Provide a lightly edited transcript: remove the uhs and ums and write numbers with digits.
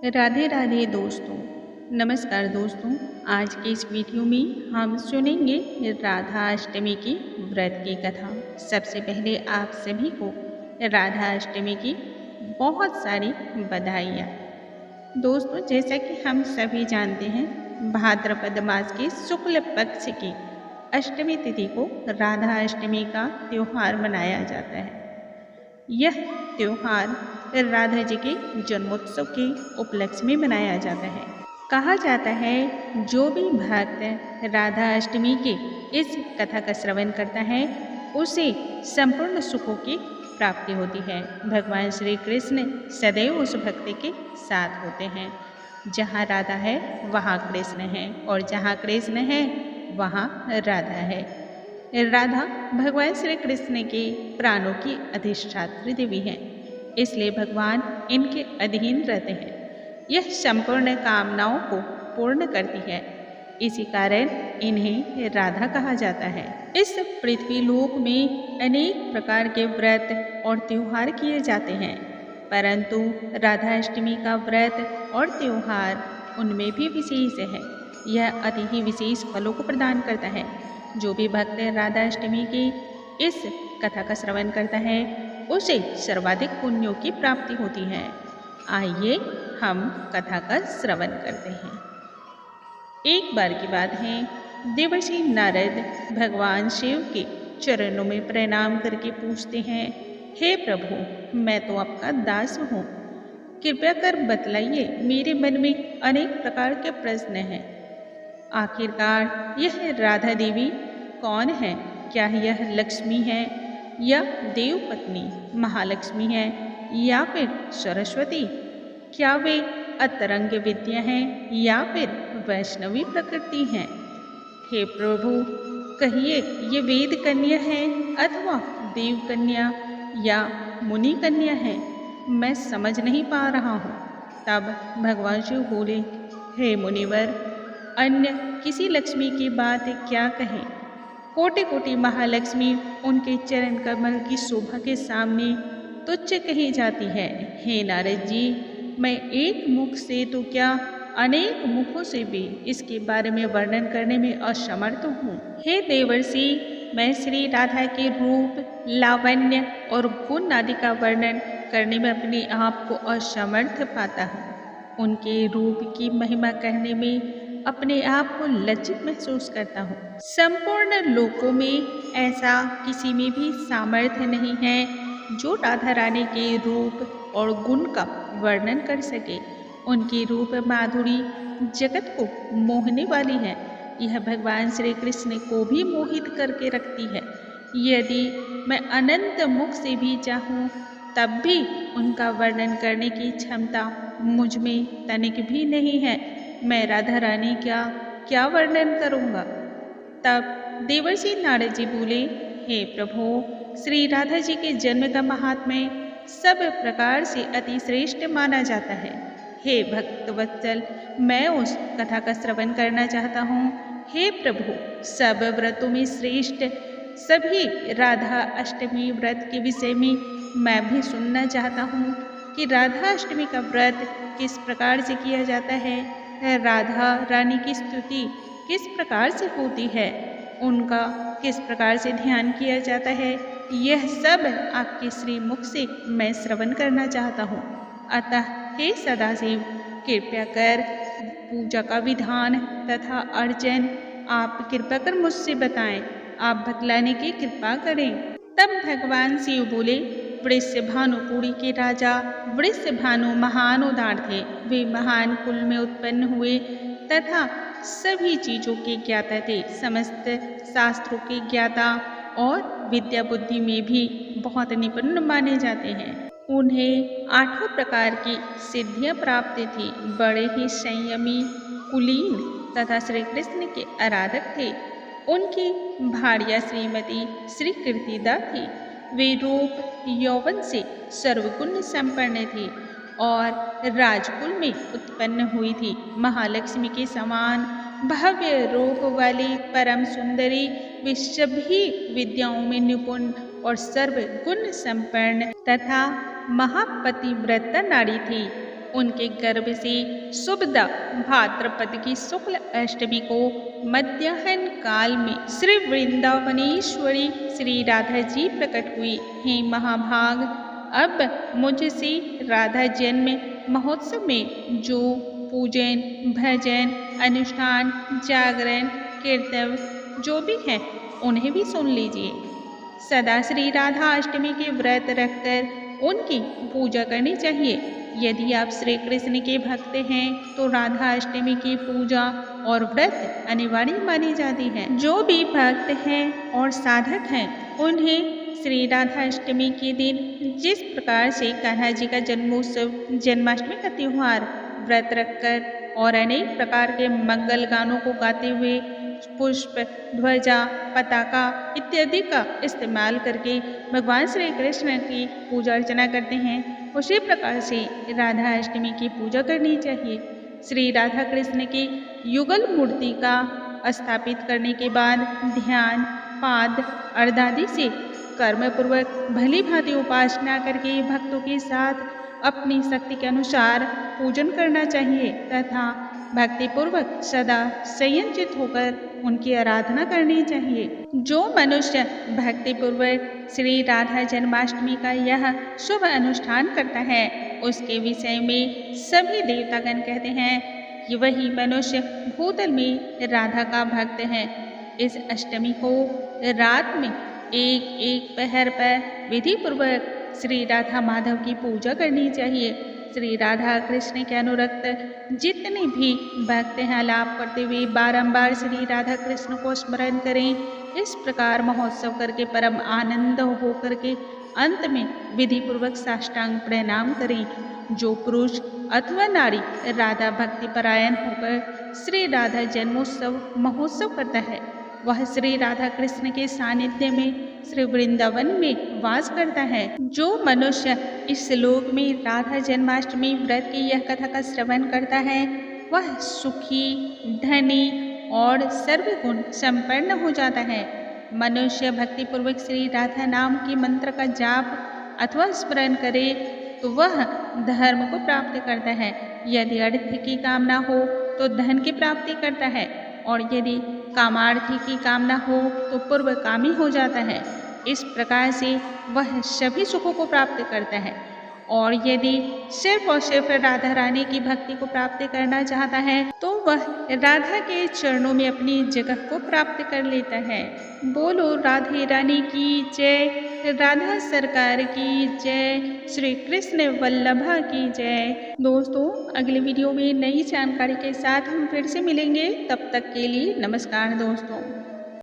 राधे राधे दोस्तों। नमस्कार दोस्तों। आज के इस वीडियो में हम सुनेंगे राधा अष्टमी की व्रत की कथा। सबसे पहले आप सभी को राधा अष्टमी की बहुत सारी बधाइयाँ। दोस्तों, जैसा कि हम सभी जानते हैं, भाद्रपद मास के शुक्ल पक्ष की अष्टमी तिथि को राधा अष्टमी का त्योहार मनाया जाता है। यह त्योहार राधा जी के जन्मोत्सव के उपलक्ष्य में मनाया जाता है। कहा जाता है, जो भी भक्त राधा अष्टमी के इस कथा का श्रवण करता है उसे संपूर्ण सुखों की प्राप्ति होती है। भगवान श्री कृष्ण सदैव उस भक्ति के साथ होते हैं। जहाँ राधा है वहाँ कृष्ण है, और जहाँ कृष्ण है वहाँ राधा है। राधा भगवान श्री कृष्ण के प्राणों की अधिष्ठात्री देवी हैं, इसलिए भगवान इनके अधीन रहते हैं। यह संपूर्ण कामनाओं को पूर्ण करती है, इसी कारण इन्हें राधा कहा जाता है। इस पृथ्वी लोक में अनेक प्रकार के व्रत और त्योहार किए जाते हैं, परंतु राधा अष्टमी का व्रत और त्योहार उनमें भी विशेष है। यह अति ही विशेष फलों को प्रदान करता है। जो भी भक्त राधा अष्टमी की इस कथा का श्रवण करता है उसे सर्वाधिक पुण्यों की प्राप्ति होती है। आइए हम कथा का श्रवण करते हैं। एक बार की बात है, देवर्षि नारद भगवान शिव के चरणों में प्रणाम करके पूछते हैं, हे प्रभु, मैं तो आपका दास हूँ, कृपया कर बतलाइए, मेरे मन में अनेक प्रकार के प्रश्न हैं। आखिरकार यह राधा देवी कौन है? क्या यह लक्ष्मी है या देव पत्नी महालक्ष्मी है या फिर सरस्वती? क्या वे अतरंग विद्या हैं या फिर वैष्णवी प्रकृति हैं? हे प्रभु, कहिए, ये वेद कन्या है अथवा देव कन्या या मुनि कन्या है? मैं समझ नहीं पा रहा हूँ। तब भगवान शिव बोले, हे मुनिवर, अन्य किसी लक्ष्मी की बात क्या कहें? कोटि कोटि महालक्ष्मी उनके चरण कमल की शोभा के सामने तुच्छ कही जाती है। हे नारद जी, मैं एक मुख से तो क्या, अनेक मुखों से भी इसके बारे में वर्णन करने में असमर्थ हूँ। हे देवर्षि, मैं श्री राधा के रूप, लावण्य और गुण आदि का वर्णन करने में अपने आप को असमर्थ पाता हूँ। उनके रूप की महिमा कहने में अपने आप को लज्जित महसूस करता हूँ। संपूर्ण लोकों में ऐसा किसी में भी सामर्थ्य नहीं है जो राधा रानी के रूप और गुण का वर्णन कर सके। उनकी रूप माधुरी जगत को मोहने वाली है। यह भगवान श्री कृष्ण को भी मोहित करके रखती है। यदि मैं अनंत मुख से भी चाहूँ तब भी उनका वर्णन करने की क्षमता मुझ में तनिक भी नहीं है। मैं राधा रानी का क्या वर्णन करूँगा? तब देवर्षि नारद जी बोले, हे प्रभु, श्री राधा जी के जन्म का महात्म्य सब प्रकार से अति श्रेष्ठ माना जाता है। हे भक्त वत्सल, मैं उस कथा का श्रवण करना चाहता हूँ। हे प्रभु, सब व्रतों में श्रेष्ठ सभी राधा अष्टमी व्रत के विषय में मैं भी सुनना चाहता हूँ कि राधा अष्टमी का व्रत किस प्रकार से किया जाता है, राधा रानी की स्तुति किस प्रकार से होती है, उनका किस प्रकार से ध्यान किया जाता है, यह सब आपके श्री मुख से मैं श्रवण करना चाहता हूँ। अतः हे सदाशिव, कृपया कर पूजा का विधान तथा अर्चन आप कृपा कर मुझसे बताएं। आप बतलाने की कृपा करें। तब भगवान शिव बोले, वृषभानुपुरी के राजा वृषभानु महान उदार थे। वे महान कुल में उत्पन्न हुए तथा सभी चीजों के ज्ञाता थे। समस्त शास्त्रों के ज्ञाता और विद्या बुद्धि में भी बहुत निपुण माने जाते हैं। उन्हें 8 प्रकार की सिद्धियां प्राप्त थी। बड़े ही संयमी, कुलीन तथा श्री कृष्ण के आराधक थे। उनकी भार्या श्रीमती श्री कीर्तिदा थी। वे रूप यौवन से सर्वगुण संपन्न थी और राजकुल में उत्पन्न हुई थी। महालक्ष्मी के समान भव्य रूप वाली परम सुंदरी, वे सभी विद्याओं में निपुण और सर्वगुण संपन्न तथा महापतिव्रता नारी थी। उनके गर्भ से शुभदा भाद्रपद की शुक्ल अष्टमी को मध्याह्न काल में श्री वृंदावनेश्वरी श्री राधा जी प्रकट हुई। हे महाभाग, अब मुझसे राधा जन्म महोत्सव में जो पूजन, भजन, अनुष्ठान, जागरण, कीर्तन जो भी है उन्हें भी सुन लीजिए। सदा श्री राधा अष्टमी के व्रत रखकर उनकी पूजा करनी चाहिए। यदि आप श्री कृष्ण के भक्त हैं तो राधा अष्टमी की पूजा और व्रत अनिवार्य मानी जाती है। जो भी भक्त हैं और साधक हैं उन्हें श्री राधा अष्टमी के दिन जिस प्रकार से कान्हा जी का जन्मोत्सव, जन्माष्टमी का त्योहार व्रत रखकर और अनेक प्रकार के मंगल गानों को गाते हुए पुष्प, ध्वजा, पताका इत्यादि का इस्तेमाल करके भगवान श्री कृष्ण की पूजा अर्चना करते हैं, उसी प्रकार से राधा अष्टमी की पूजा करनी चाहिए। श्री राधा कृष्ण की युगल मूर्ति का स्थापित करने के बाद ध्यान, पाद, अर्धादि से कर्मपूर्वक भली भांति उपासना करके भक्तों के साथ अपनी शक्ति के अनुसार पूजन करना चाहिए तथा भक्तिपूर्वक सदा संयंचित होकर उनकी आराधना करनी चाहिए। जो मनुष्य भक्तिपूर्वक श्री राधा जन्माष्टमी का यह शुभ अनुष्ठान करता है उसके विषय में सभी देवतागण कहते हैं कि वही मनुष्य भूतल में राधा का भक्त है। इस अष्टमी को रात में एक एक पहर पर विधि पूर्वक श्री राधा माधव की पूजा करनी चाहिए। श्री राधा कृष्ण के अनुरक्त जितने भी भक्त हैं लाभ करते हुए बारंबार श्री राधा कृष्ण को स्मरण करें। इस प्रकार महोत्सव करके परम आनंद होकर के अंत में विधि पूर्वक साष्टांग प्रणाम करें। जो पुरुष अथवा नारी राधा भक्ति परायण होकर श्री राधा जन्मोत्सव महोत्सव करता है वह श्री राधा कृष्ण के सानिध्य में श्री वृंदावन में वास करता है। जो मनुष्य इस श्लोक में राधा जन्माष्टमी व्रत की यह कथा का श्रवण करता है वह सुखी, धनी और सर्वगुण संपन्न हो जाता है। मनुष्य भक्तिपूर्वक श्री राधा नाम के मंत्र का जाप अथवा स्मरण करे तो वह धर्म को प्राप्त करता है। यदि अर्थ की कामना हो तो धन की प्राप्ति करता है और यदि कामार्थी की कामना हो तो पूर्वकामी हो जाता है। इस प्रकार से वह सभी सुखों को प्राप्त करता है और यदि सिर्फ और सिर्फ राधा रानी की भक्ति को प्राप्त करना चाहता है तो वह राधा के चरणों में अपनी जगह को प्राप्त कर लेता है। बोलो राधे रानी की जय, राधा सरकार की जय, श्री कृष्ण वल्लभा की जय। दोस्तों, अगले वीडियो में नई जानकारी के साथ हम फिर से मिलेंगे। तब तक के लिए नमस्कार दोस्तों।